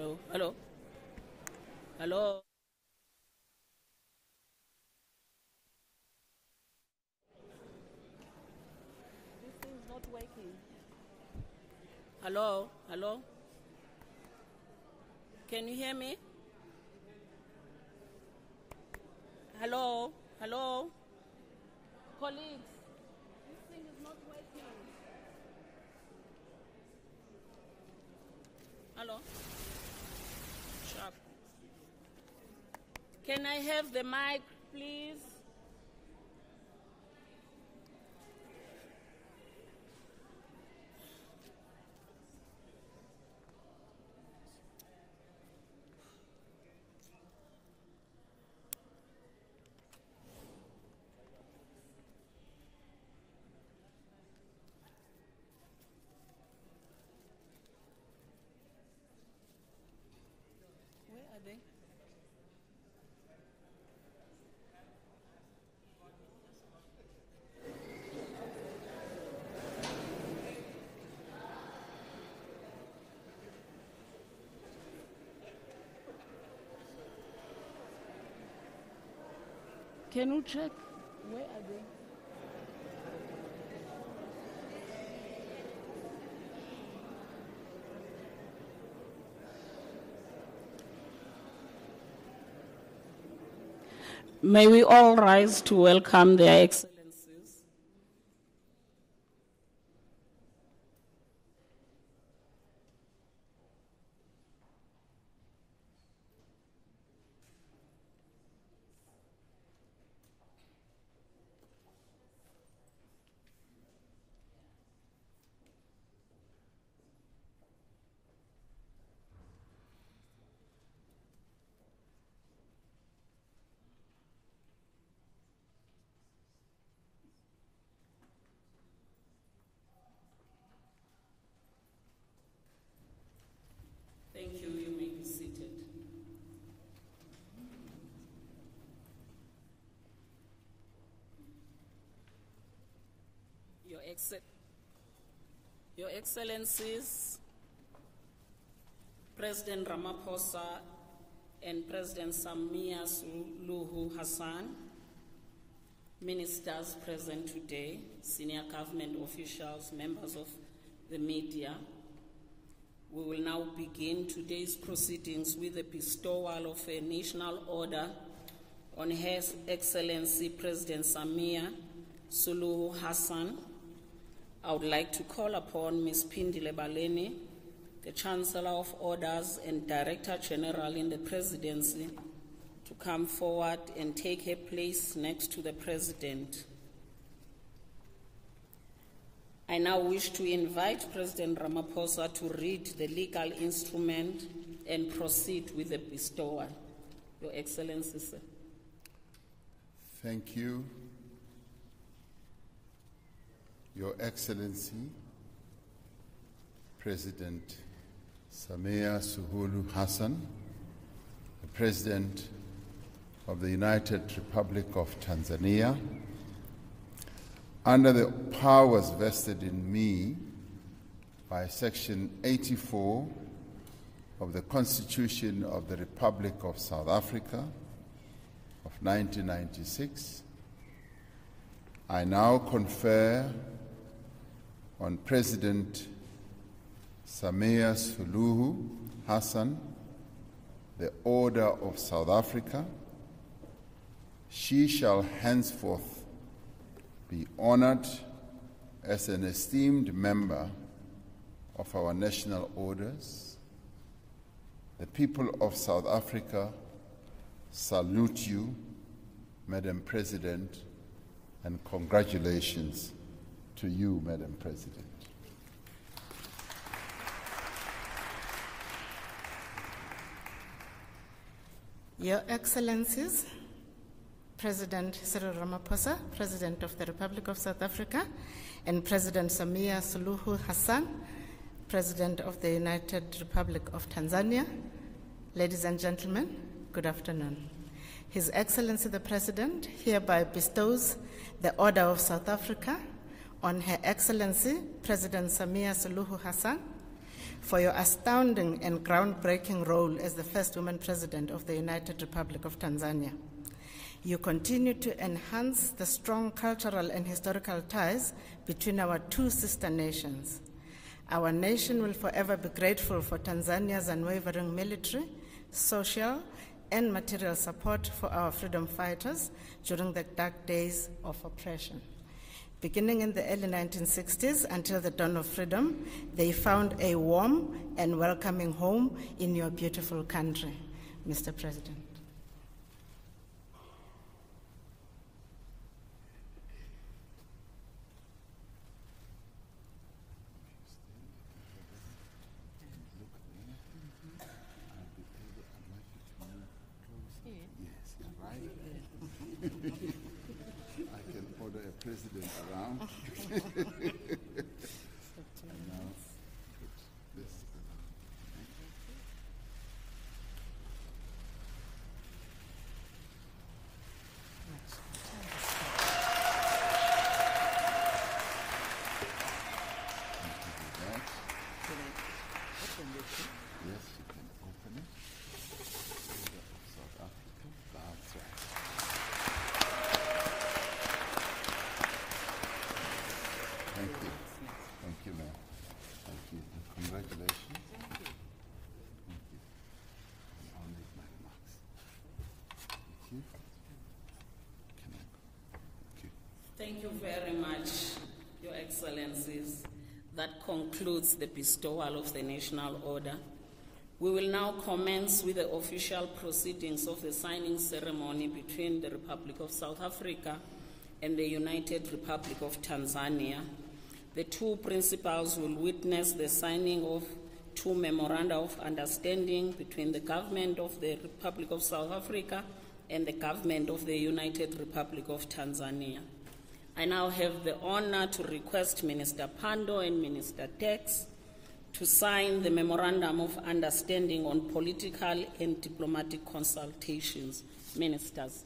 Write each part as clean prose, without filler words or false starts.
Hello, hello, hello. This thing is not working. Hello, hello. Can you hear me? Hello, hello. Colleagues, this thing is not working. Hello? Sharp. Can I have the mic, please? Where are they? Can you check? Where are they? May we all rise to welcome their excellencies. Thank you. You may be seated. Your Excellencies, President Ramaphosa and President Samia Suluhu Hassan, ministers present today, senior government officials, members of the media, we will now begin today's proceedings with the bestowal of a national order on Her Excellency President Samia Suluhu Hassan. I would like to call upon Ms. Pindile Baleni, the Chancellor of Orders and Director General in the Presidency, to come forward and take her place next to the President. I now wish to invite President Ramaphosa to read the legal instrument and proceed with the bestowal. Your Excellency, sir. Thank you. Your Excellency, President Samia Suluhu Hassan, the President of the United Republic of Tanzania, under the powers vested in me by Section 84 of the Constitution of the Republic of South Africa of 1996, I now confer on President Samia Suluhu Hassan the Order of South Africa. She shall henceforth be honored as an esteemed member of our national orders. The people of South Africa salute you, Madam President, and congratulations to you, Madam President. Your Excellencies, President Cyril Ramaphosa, President of the Republic of South Africa, and President Samia Suluhu Hassan, President of the United Republic of Tanzania, ladies and gentlemen, good afternoon. His Excellency the President hereby bestows the Order of South Africa on Her Excellency President Samia Suluhu Hassan for your astounding and groundbreaking role as the first woman president of the United Republic of Tanzania. You continue to enhance the strong cultural and historical ties between our two sister nations. Our nation will forever be grateful for Tanzania's unwavering military, social, and material support for our freedom fighters during the dark days of oppression. Beginning in the early 1960s until the dawn of freedom, they found a warm and welcoming home in your beautiful country, Mr. President. I can order a president around. And now, put this. Yes, you can open it. South Africa. That's right. Thank you. Thank you, ma'am. Thank you. And congratulations. Thank you. Thank you. And I'll make my remarks. Thank you. Can I go? Thank you. Thank you very much, Your Excellencies. That concludes the bestowal of the National Order. We will now commence with the official proceedings of the signing ceremony between the Republic of South Africa and the United Republic of Tanzania. The two principals will witness the signing of two memoranda of understanding between the government of the Republic of South Africa and the government of the United Republic of Tanzania. I now have the honor to request Minister Pando and Minister Tex to sign the Memorandum of Understanding on Political and Diplomatic Consultations. Ministers.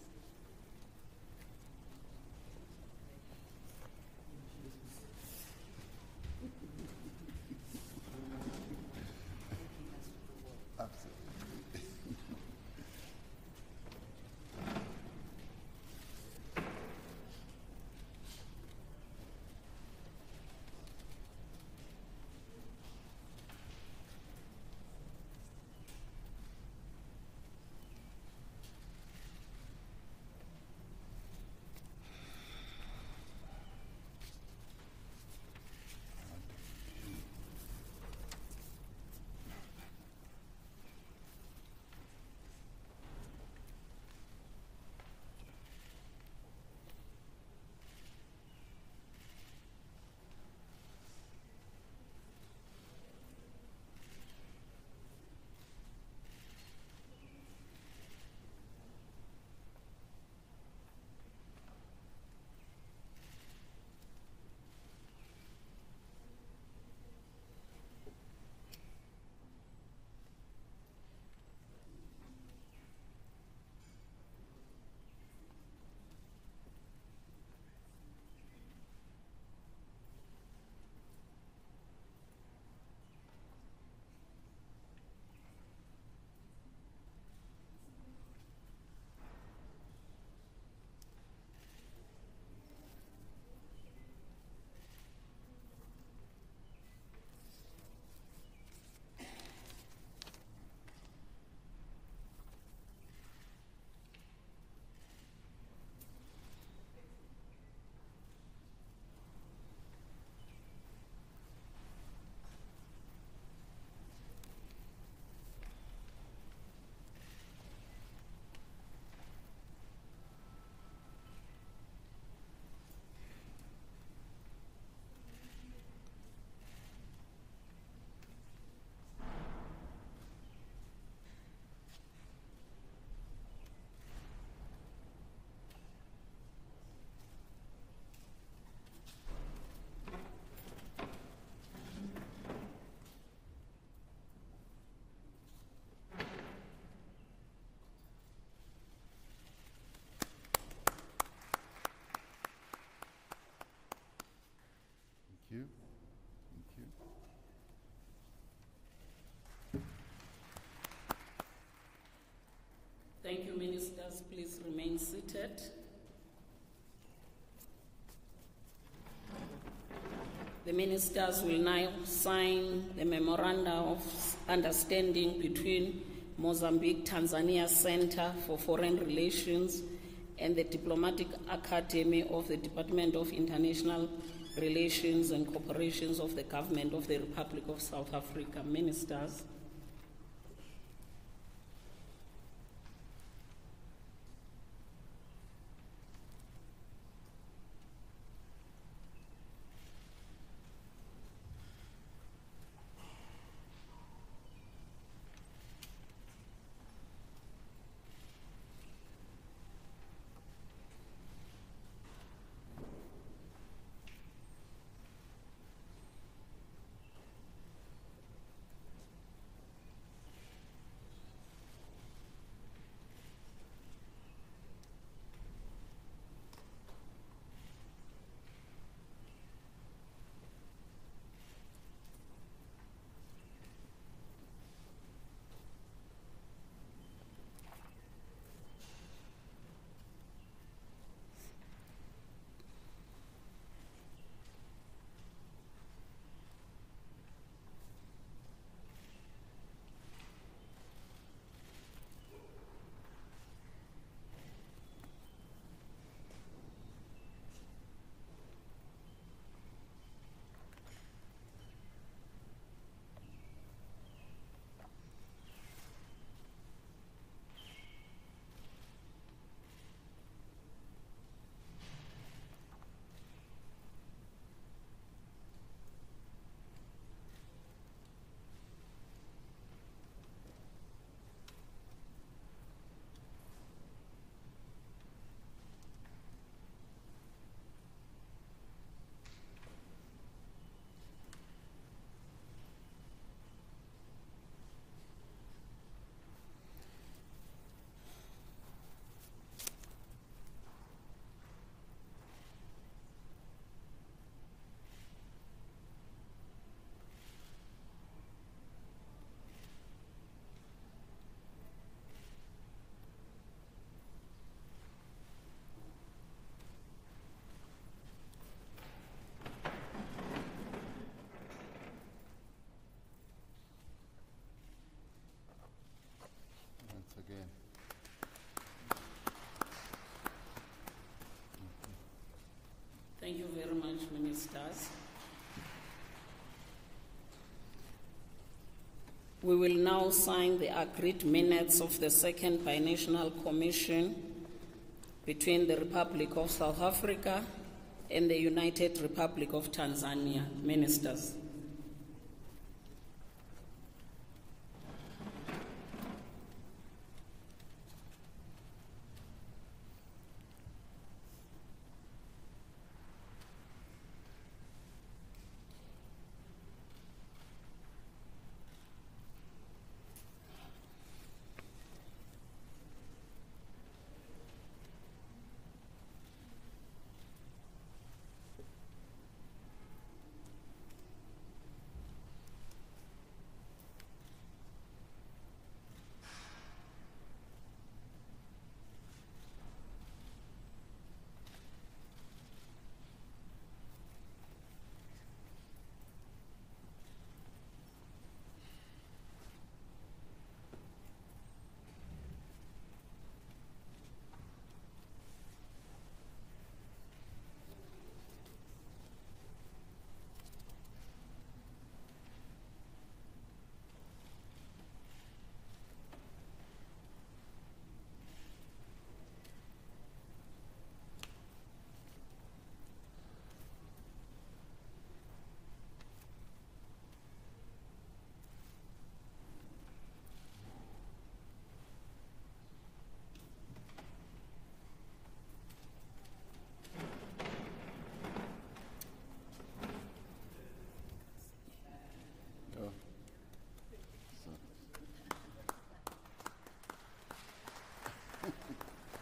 The ministers will now sign the Memorandum of Understanding between Mozambique Tanzania Center for Foreign Relations and the Diplomatic Academy of the Department of International Relations and Corporations of the Government of the Republic of South Africa. Ministers. Again. Thank you very much, ministers. We will now sign the agreed minutes of the second binational commission between the Republic of South Africa and the United Republic of Tanzania. Ministers.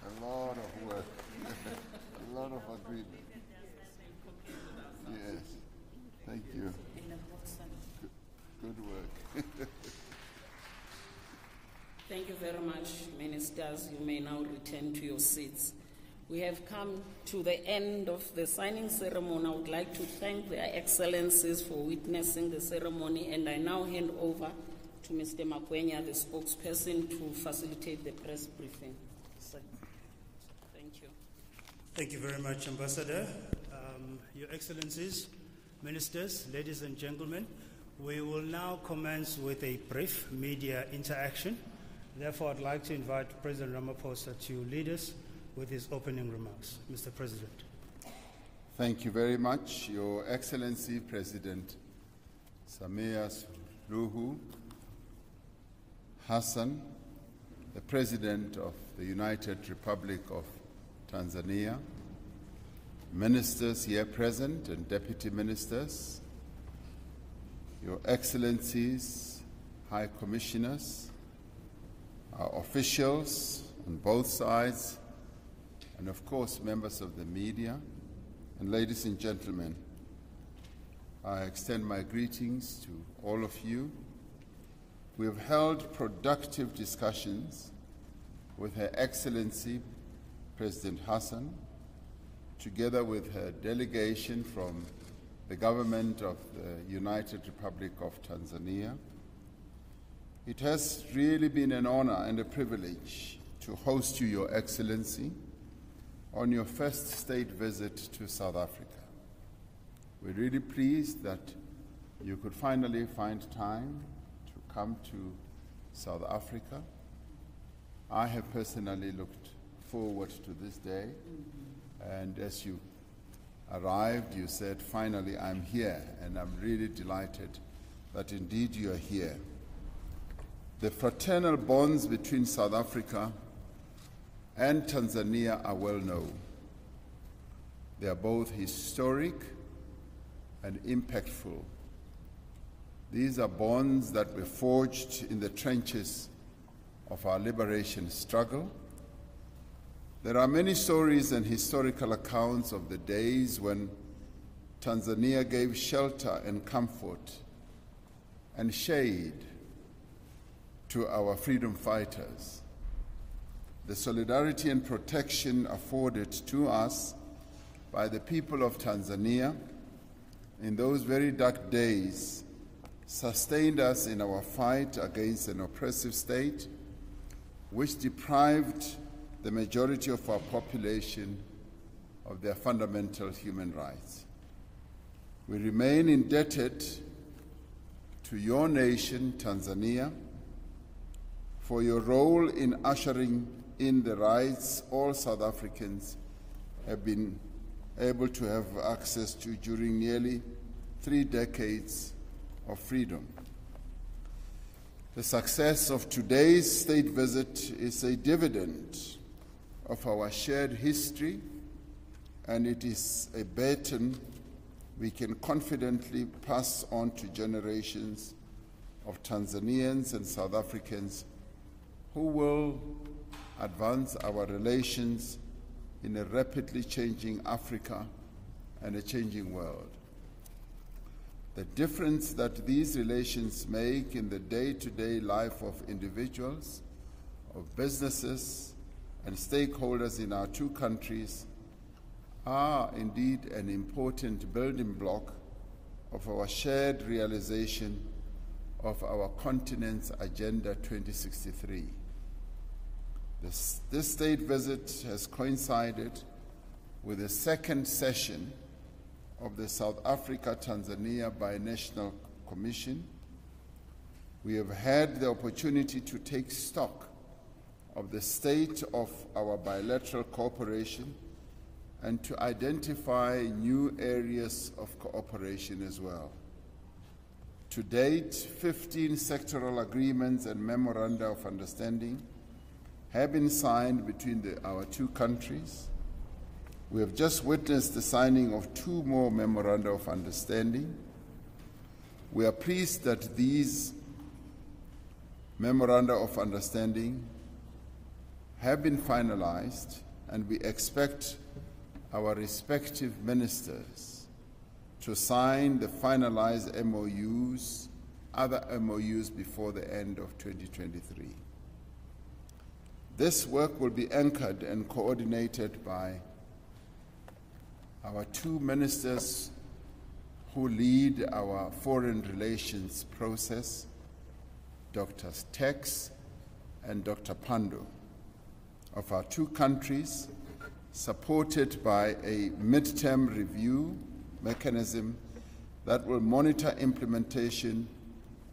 A lot of work, a lot of agreement. Yes, thank you. Good work. Thank you very much, ministers. You may now return to your seats. We have come to the end of the signing ceremony. I would like to thank their excellencies for witnessing the ceremony, and I now hand over to Mr. Makwenya, the spokesperson, to facilitate the press briefing. Thank you. Thank you very much, Ambassador. Your Excellencies, Ministers, ladies and gentlemen, we will now commence with a brief media interaction. Therefore, I'd like to invite President Ramaphosa to lead us with his opening remarks. Mr. President. Thank you very much, Your Excellency President Samia Suluhu Hassan, the President of the United Republic of Tanzania, ministers here present and deputy ministers, Your Excellencies, High Commissioners, our officials on both sides, and of course, members of the media, and ladies and gentlemen, I extend my greetings to all of you. We have held productive discussions with Her Excellency President Hassan, together with her delegation from the government of the United Republic of Tanzania. It has really been an honor and a privilege to host you, Your Excellency, on your first state visit to South Africa. We're really pleased that you could finally find time to come to South Africa. I have personally looked forward to this day, and as you arrived, you said, finally, I'm here, and I'm really delighted that indeed you are here. The fraternal bonds between South Africa and Tanzania are well known. They are both historic and impactful. These are bonds that were forged in the trenches of our liberation struggle. There are many stories and historical accounts of the days when Tanzania gave shelter and comfort and shade to our freedom fighters. The solidarity and protection afforded to us by the people of Tanzania in those very dark days sustained us in our fight against an oppressive state which deprived the majority of our population of their fundamental human rights. We remain indebted to your nation, Tanzania, for your role in ushering in the rights all South Africans have been able to have access to during nearly 3 decades of freedom. The success of today's state visit is a dividend of our shared history, and it is a baton we can confidently pass on to generations of Tanzanians and South Africans who will advance our relations in a rapidly changing Africa and a changing world. The difference that these relations make in the day-to-day life of individuals, of businesses, and stakeholders in our two countries are indeed an important building block of our shared realization of our continent's Agenda 2063. This state visit has coincided with the second session of the South Africa-Tanzania Binational Commission. We have had the opportunity to take stock of the state of our bilateral cooperation and to identify new areas of cooperation as well. To date, 15 sectoral agreements and memoranda of understanding have been signed between our two countries. We have just witnessed the signing of 2 more memoranda of understanding. We are pleased that these memoranda of understanding have been finalized, and we expect our respective ministers to sign the finalized MOUs, other MOUs before the end of 2023. This work will be anchored and coordinated by our two ministers who lead our foreign relations process, Dr. Tex and Dr. Pando, of our two countries, supported by a midterm review mechanism that will monitor implementation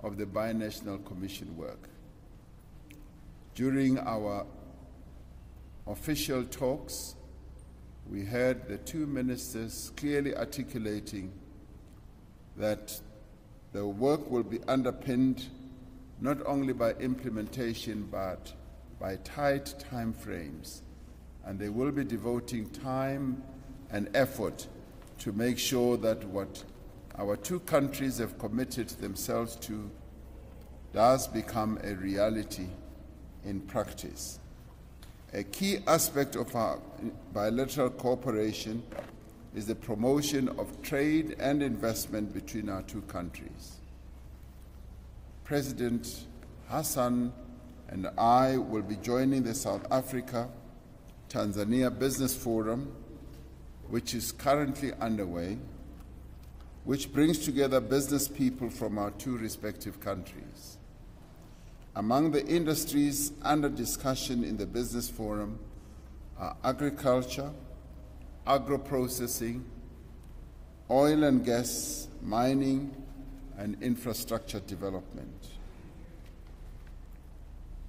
of the Binational Commission work. During our official talks, we heard the two ministers clearly articulating that the work will be underpinned not only by implementation but by tight time frames, and they will be devoting time and effort to make sure that what our two countries have committed themselves to does become a reality in practice. A key aspect of our bilateral cooperation is the promotion of trade and investment between our two countries. President Hassan and I will be joining the South Africa-Tanzania Business Forum, which is currently underway, which brings together business people from our two respective countries. Among the industries under discussion in the Business Forum are agriculture, agro-processing, oil and gas, mining, and infrastructure development.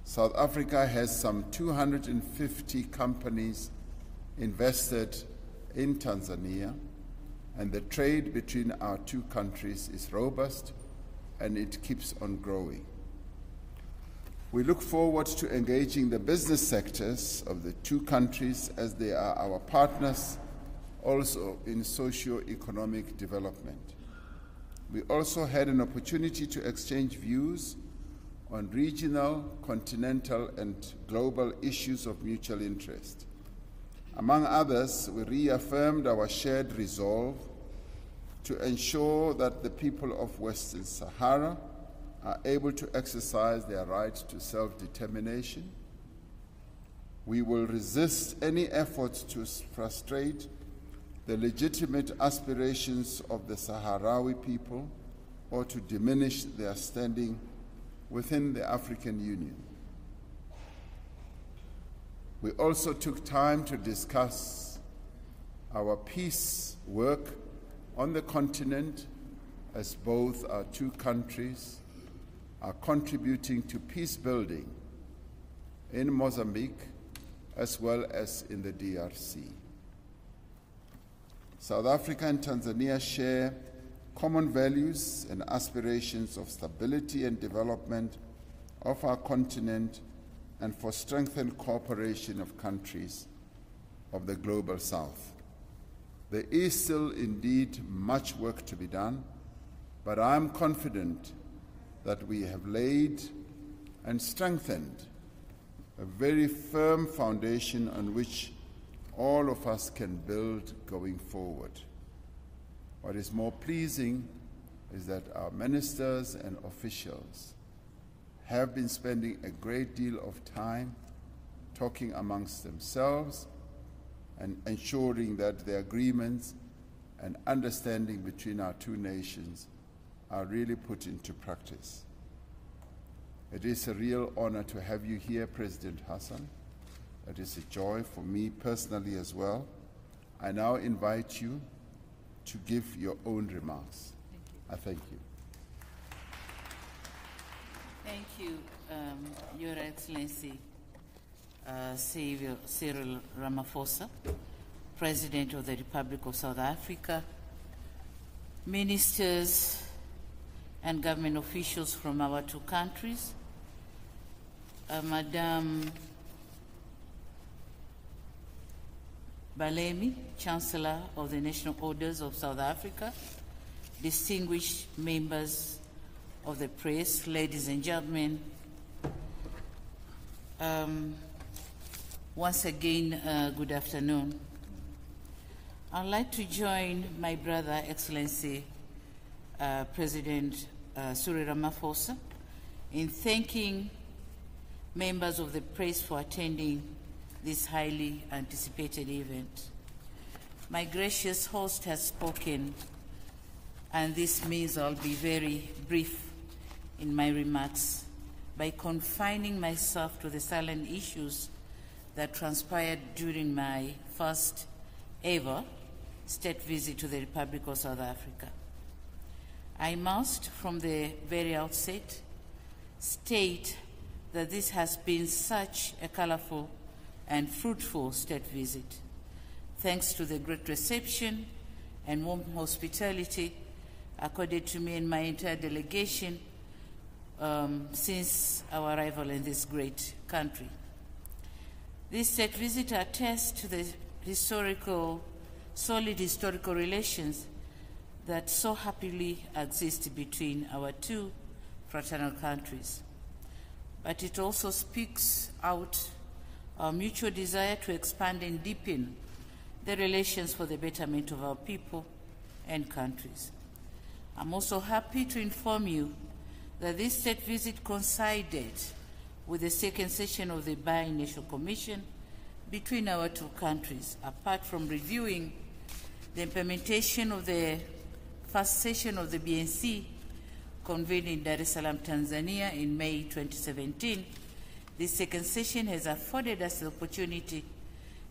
South Africa has some 250 companies invested in Tanzania, and the trade between our two countries is robust and it keeps on growing. We look forward to engaging the business sectors of the two countries as they are our partners also in socio-economic development. We also had an opportunity to exchange views on regional, continental, and global issues of mutual interest. Among others, we reaffirmed our shared resolve to ensure that the people of Western Sahara are able to exercise their right to self-determination. We will resist any efforts to frustrate the legitimate aspirations of the Sahrawi people or to diminish their standing within the African Union. We also took time to discuss our peace work on the continent, as both our two countries are contributing to peace building in Mozambique as well as in the DRC. South Africa and Tanzania share common values and aspirations of stability and development of our continent and for strengthened cooperation of countries of the Global South. There is still indeed much work to be done, but I am confident that we have laid and strengthened a very firm foundation on which all of us can build going forward. What is more pleasing is that our ministers and officials have been spending a great deal of time talking amongst themselves and ensuring that the agreements and understanding between our two nations are really put into practice. It is a real honor to have you here, President Hassan. It is a joy for me personally as well. I now invite you to give your own remarks. I thank you. Thank you, Your Excellency, Cyril Ramaphosa, President of the Republic of South Africa, ministers and government officials from our two countries, Madam Balemi, Chancellor of the National Orders of South Africa, distinguished members of the press, ladies and gentlemen, once again, good afternoon. I'd like to join my brother, Excellency President Cyril Ramaphosa, in thanking members of the press for attending this highly anticipated event. My gracious host has spoken, and this means I'll be very brief in my remarks by confining myself to the salient issues that transpired during my first ever state visit to the Republic of South Africa. I must, from the very outset, state that this has been such a colorful and fruitful state visit, thanks to the great reception and warm hospitality accorded to me and my entire delegation since our arrival in this great country. This state visit attests to the solid historical relations that so happily exist between our two fraternal countries. But it also speaks out our mutual desire to expand and deepen the relations for the betterment of our people and countries. I'm also happy to inform you that this state visit coincided with the second session of the Bi-National Commission between our two countries. Apart from reviewing the implementation of the first session of the BNC convened in Dar es Salaam, Tanzania in May 2017, this second session has afforded us the opportunity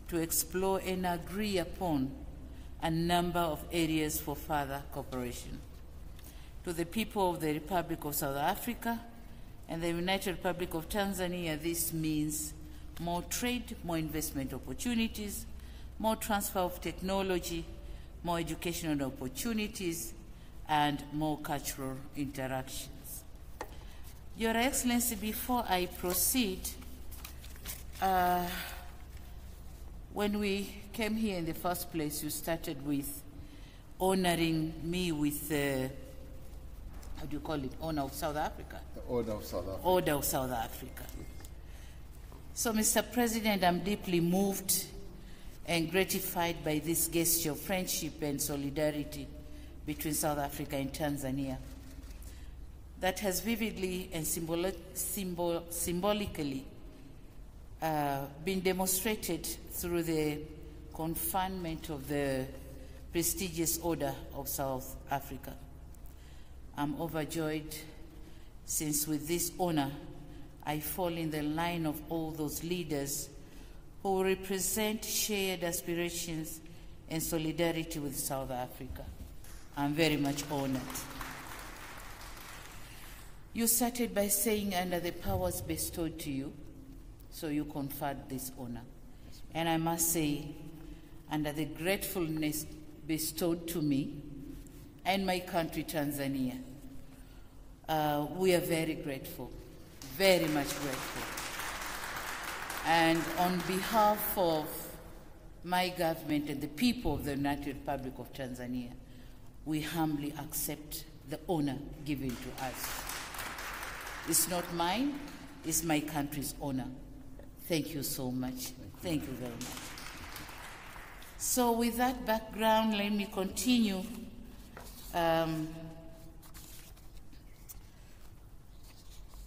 to explore and agree upon a number of areas for further cooperation. To the people of the Republic of South Africa and the United Republic of Tanzania, this means more trade, more investment opportunities, more transfer of technology, more educational opportunities, and more cultural interactions. Your Excellency, before I proceed, when we came here in the first place, you started with honoring me with how do you call it? Honor of South Africa. The Order of South Africa. Order of South Africa. Yes. So, Mr. President, I'm deeply moved and gratified by this gesture of friendship and solidarity between South Africa and Tanzania that has vividly and symbolically been demonstrated through the conferment of the prestigious Order of South Africa. I'm overjoyed, since with this honor, I fall in the line of all those leaders who represent shared aspirations and solidarity with South Africa. I'm very much honored. You started by saying, under the powers bestowed to you, so you conferred this honor. And I must say, under the gratefulness bestowed to me and my country, Tanzania, we are very grateful, very much grateful. And on behalf of my government and the people of the United Republic of Tanzania, we humbly accept the honor given to us. It's not mine, it's my country's honor. Thank you so much. Thank you very much. So with that background, let me continue.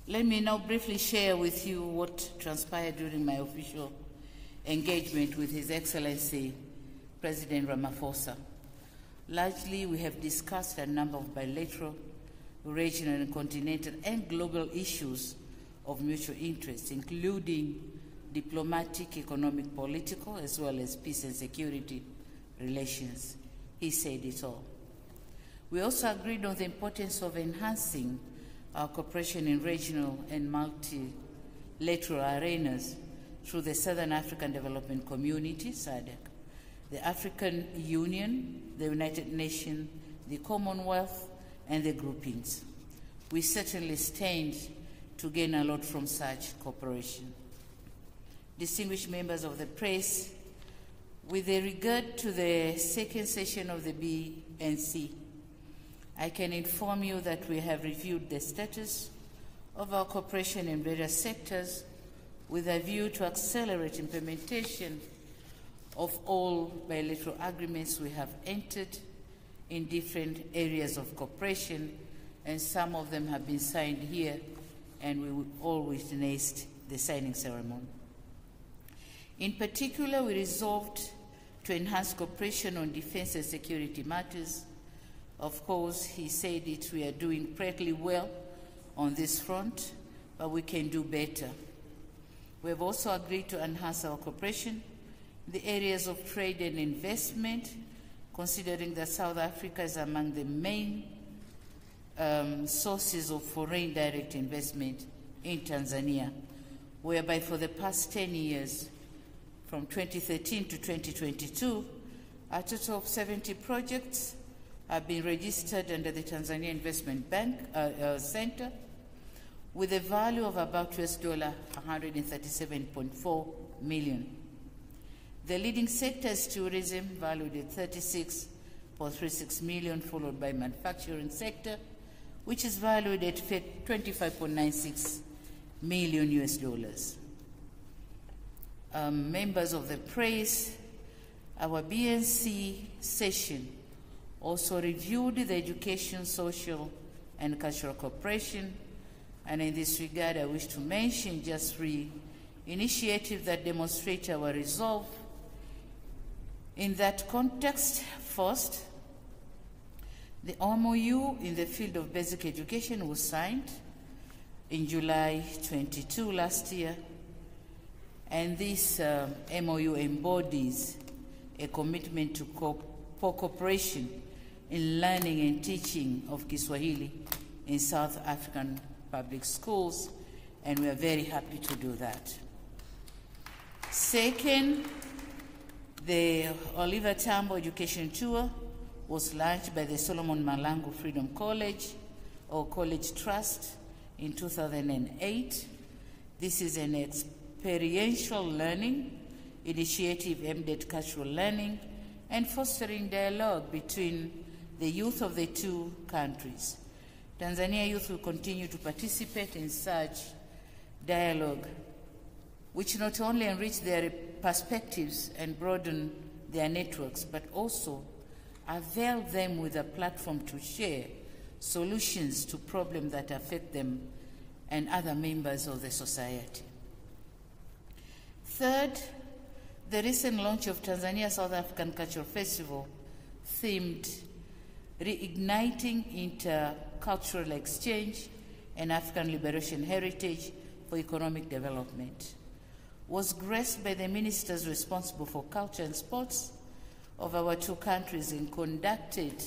Let me now briefly share with you what transpired during my official engagement with His Excellency President Ramaphosa. Largely, we have discussed a number of bilateral, regional, and continental and global issues of mutual interest, including diplomatic, economic, political, as well as peace and security relations. He said it all. We also agreed on the importance of enhancing our cooperation in regional and multilateral arenas through the Southern African Development Community, SADC, the African Union, the United Nations, the Commonwealth, and the groupings. We certainly stand to gain a lot from such cooperation. Distinguished members of the press, with regard to the second session of the BNC, I can inform you that we have reviewed the status of our cooperation in various sectors with a view to accelerate implementation of all bilateral agreements we have entered in different areas of cooperation, and some of them have been signed here, and we will all witness the signing ceremony. In particular, we resolved to enhance cooperation on defense and security matters. Of course, he said it, we are doing pretty well on this front, but we can do better. We have also agreed to enhance our cooperation in the areas of trade and investment, considering that South Africa is among the main sources of foreign direct investment in Tanzania, whereby for the past 10 years, from 2013 to 2022, a total of 70 projects have been registered under the Tanzania Investment Bank Center with a value of about $137.4 million. The leading sector is tourism, valued at $36.36 million, followed by manufacturing sector, which is valued at $25.96 million. Members of the press, our BNC session also reviewed the education, social, and cultural cooperation, and in this regard, I wish to mention just 3 initiatives that demonstrate our resolve. In that context, first, the MOU in the field of basic education was signed in July 22 last year, and this MOU embodies a commitment to cooperation in learning and teaching of Kiswahili in South African public schools, and we are very happy to do that. Second, the Oliver Tambo Education Tour was launched by the Solomon Malangu Freedom College or College Trust in 2008. This is an experiential learning initiative aimed at cultural learning and fostering dialogue between the youth of the 2 countries. Tanzania youth will continue to participate in such dialogue, which not only enrich their perspectives and broaden their networks, but also avail them with a platform to share solutions to problems that affect them and other members of the society. Third, the recent launch of Tanzania South African Cultural Festival themed Reigniting Intercultural Exchange and African Liberation Heritage for Economic Development was graced by the ministers responsible for culture and sports of our 2 countries and conducted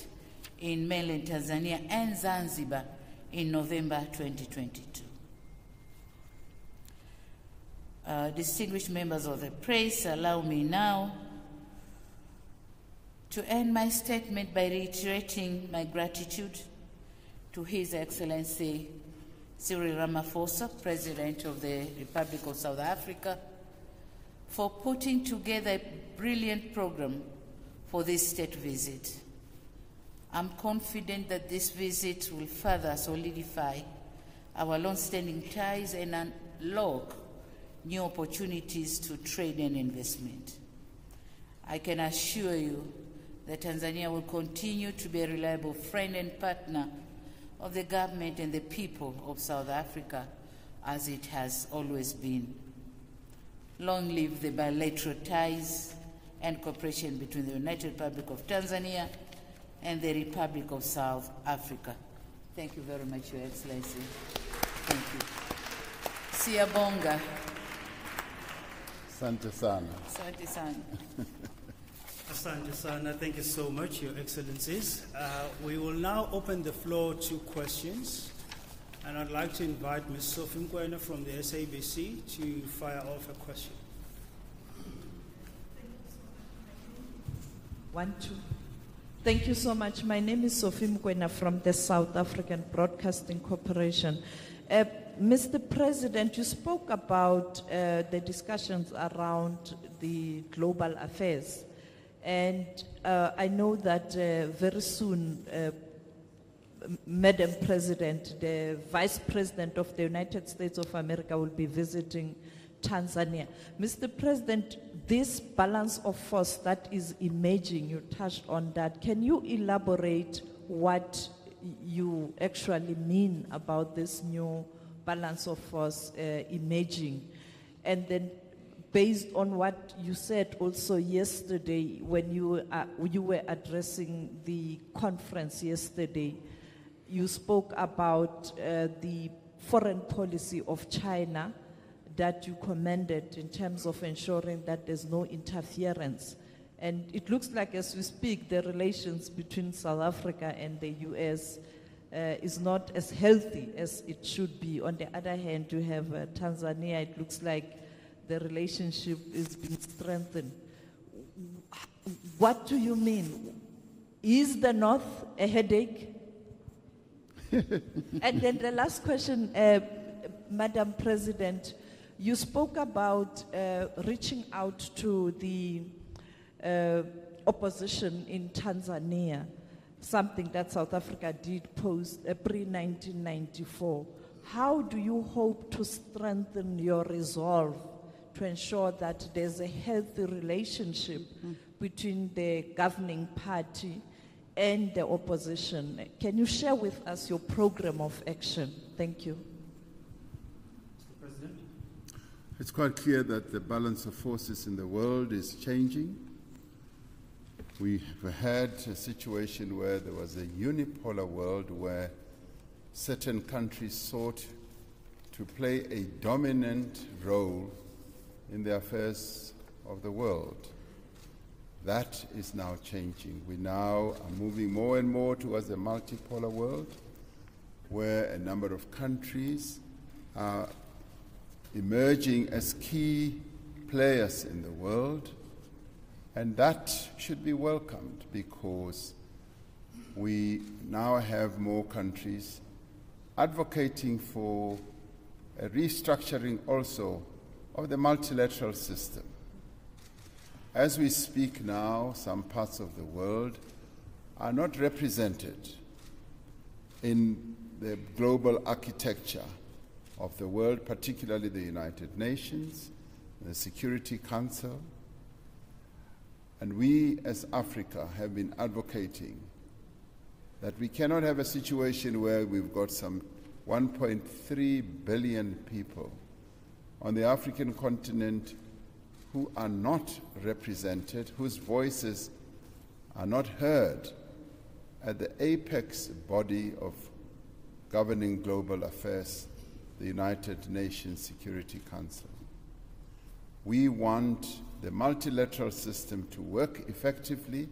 in mainland Tanzania and Zanzibar in November 2022. Distinguished members of the press, allow me now to end my statement by reiterating my gratitude to His Excellency Cyril Ramaphosa, President of the Republic of South Africa, for putting together a brilliant program for this state visit. I'm confident that this visit will further solidify our long-standing ties and unlock new opportunities to trade and investment. I can assure you that Tanzania will continue to be a reliable friend and partner of the government and the people of South Africa, as it has always been. Long live the bilateral ties and cooperation between the United Republic of Tanzania and the Republic of South Africa. Thank you very much, Your Excellency. Thank you. Siyabonga. Asante sana. Asante sana. Asante sana. Thank you so much, Your Excellencies. We will now open the floor to questions. And I'd like to invite Ms. Sophie Mkwena from the SABC to fire off a question. 1, 2. Thank you so much. My name is Sophie Mkwena from the South African Broadcasting Corporation. Mr. President, you spoke about the discussions around the global affairs. And I know that very soon, Madam President, the Vice President of the United States of America will be visiting Tanzania. Mr. President, this balance of force that is emerging, you touched on that. Can you elaborate what you actually mean about this new balance of force emerging? And then based on what you said also yesterday when you were addressing the conference yesterday, you spoke about the foreign policy of China that you commended in terms of ensuring that there's no interference. And it looks like as we speak, the relations between South Africa and the US is not as healthy as it should be. On the other hand, you have Tanzania, it looks like the relationship is being strengthened. What do you mean? Is the North a headache? And then the last question, Madam President, you spoke about reaching out to the opposition in Tanzania, something that South Africa did post pre-1994. How do you hope to strengthen your resolve to ensure that there's a healthy relationship between the governing party and the opposition? Can you share with us your program of action? Thank you. Mr. President. It's quite clear that the balance of forces in the world is changing. We had a situation where there was a unipolar world where certain countries sought to play a dominant role in the affairs of the world. That is now changing. We now are moving more and more towards a multipolar world where a number of countries are emerging as key players in the world, and that should be welcomed because we now have more countries advocating for a restructuring also of the multilateral system. As we speak now, some parts of the world are not represented in the global architecture of the world, particularly the United Nations, the Security Council. And we as Africa have been advocating that we cannot have a situation where we've got some 1.3 billion people on the African continent who are not represented, whose voices are not heard at the apex body of governing global affairs, the United Nations Security Council. We want the multilateral system to work effectively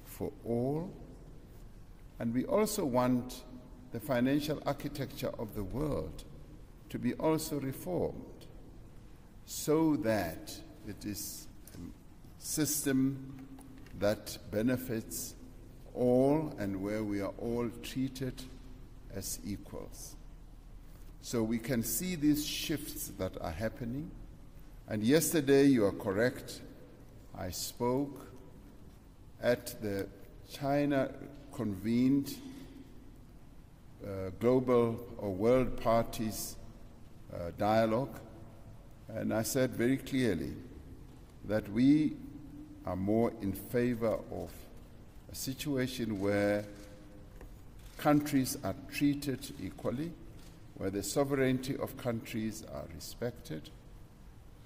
for all, and we also want the financial architecture of the world to be also reformed so that it is a system that benefits all and where we are all treated as equals. So we can see these shifts that are happening. And yesterday, you are correct, I spoke at the China-convened global or world parties dialogue, and I said very clearly that we are more in favor of a situation where countries are treated equally, where the sovereignty of countries are respected,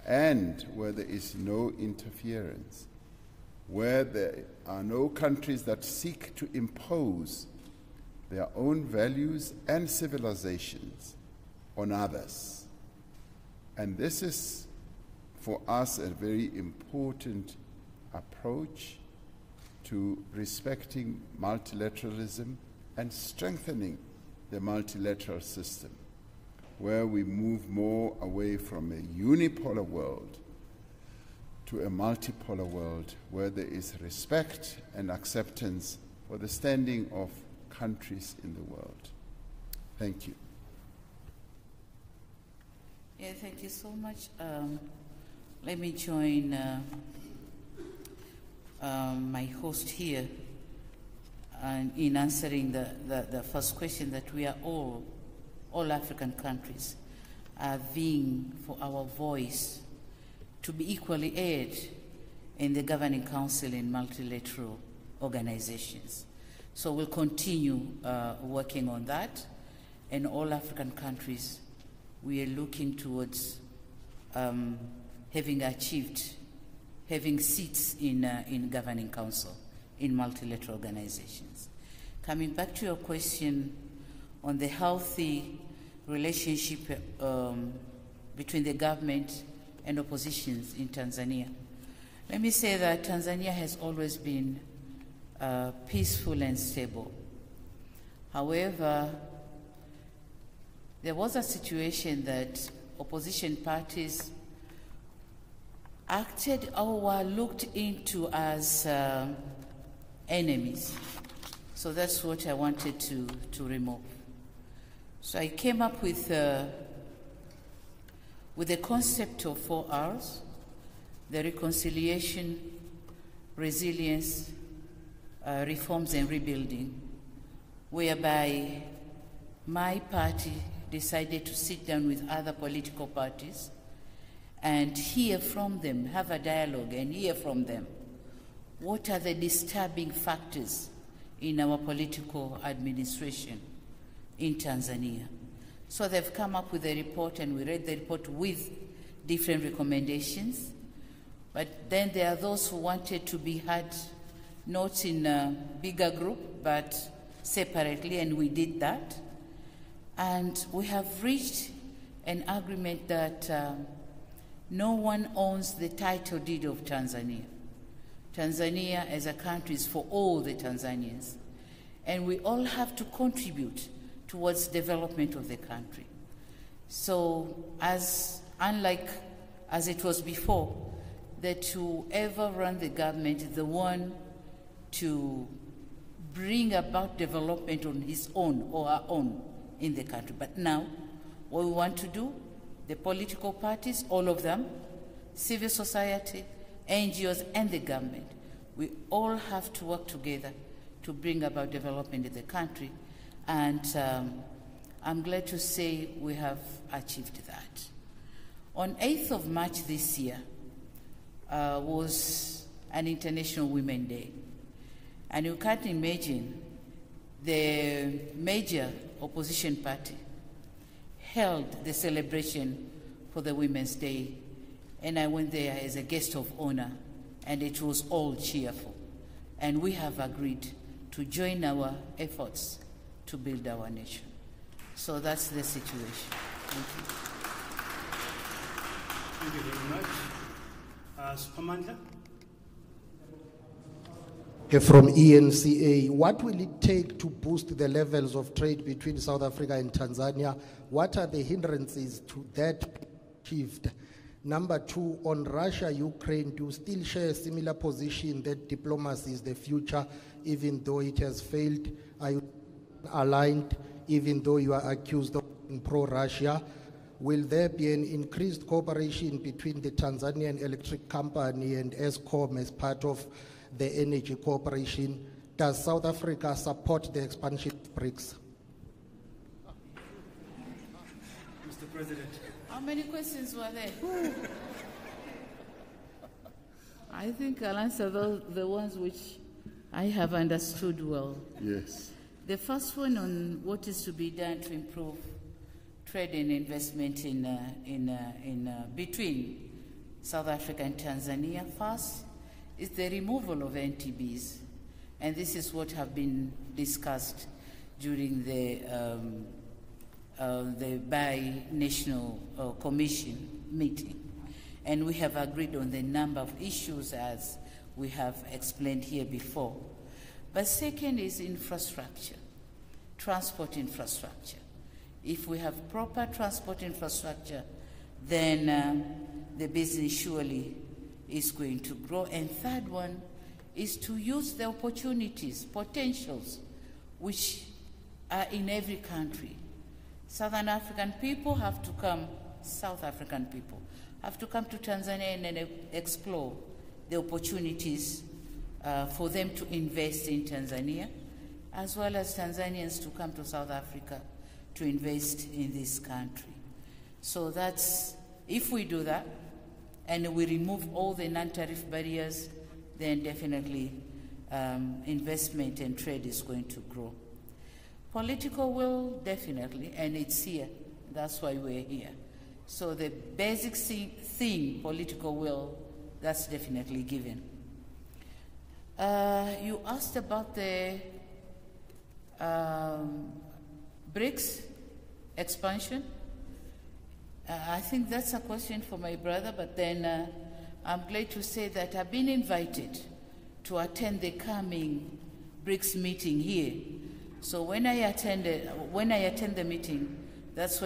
and where there is no interference, where there are no countries that seek to impose their own values and civilizations on others. And this is, for us, a very important approach to respecting multilateralism and strengthening the multilateral system, where we move more away from a unipolar world to a multipolar world, where there is respect and acceptance for the standing of countries in the world. Thank you. Yeah, thank you so much. Let me join my host here in answering the first question that we are all African countries are vying for our voice to be equally heard in the governing council in multilateral organizations. So we'll continue working on that. And all African countries, we are looking towards having seats in governing council in multilateral organizations. Coming back to your question on the healthy relationship between the government and oppositions in Tanzania, let me say that Tanzania has always been peaceful and stable. However, there was a situation that opposition parties acted or were looked into as enemies. So that's what I wanted to remove. So I came up with the concept of 4 R's: the reconciliation, resilience, reforms and rebuilding, whereby my party decided to sit down with other political parties and hear from them, have a dialogue and hear from them. What are the disturbing factors in our political administration in Tanzania? So they've come up with a report, and we read the report with different recommendations. But then there are those who wanted to be heard not in a bigger group, but separately, and we did that. And we have reached an agreement that no one owns the title deed of Tanzania. Tanzania as a country is for all the Tanzanians, and we all have to contribute towards development of the country. So unlike as it was before, that whoever ran the government is the one to bring about development on his own or her own in the country. But now, what we want to do, the political parties, all of them, civil society, NGOs, and the government, we all have to work together to bring about development in the country. And I'm glad to say we have achieved that. On 8th of March this year was an International Women's Day. And you can't imagine the major opposition party held the celebration for the Women's Day, and I went there as a guest of honor, and it was all cheerful. And we have agreed to join our efforts to build our nation. So that's the situation. Thank you. Thank you very much. Supermandla? From ENCA, what will it take to boost the levels of trade between South Africa and Tanzania? What are the hindrances to that achieved? Number 2, on Russia, Ukraine, do you still share a similar position that diplomacy is the future, even though it has failed? Are you aligned, even though you are accused of being pro-Russia? Will there be an increased cooperation between the Tanzanian Electric Company and ESCOM as part of the energy cooperation? Does South Africa support the expansion of BRICS? Mr. President. How many questions were there? I think I'll answer the ones which I have understood well. Yes. The first one on what is to be done to improve trade and investment between South Africa and Tanzania. First is the removal of NTBs, and this is what have been discussed during the bi-national commission meeting. And we have agreed on the number of issues as we have explained here before. But second is infrastructure, transport infrastructure. If we have proper transport infrastructure, then the business surely is going to grow. And third one is to use the opportunities, potentials, which are in every country. Southern African people have to come, South African people have to come to Tanzania and explore the opportunities for them to invest in Tanzania, as well as Tanzanians to come to South Africa to invest in this country. So that's, if we do that, and we remove all the non-tariff barriers, then definitely investment and trade is going to grow. Political will, definitely, and it's here. That's why we're here. So the basic theme, political will, that's definitely given. You asked about the BRICS expansion. I think that's a question for my brother, but then I'm glad to say that I've been invited to attend the coming BRICS meeting here. So when I attend the meeting, that's when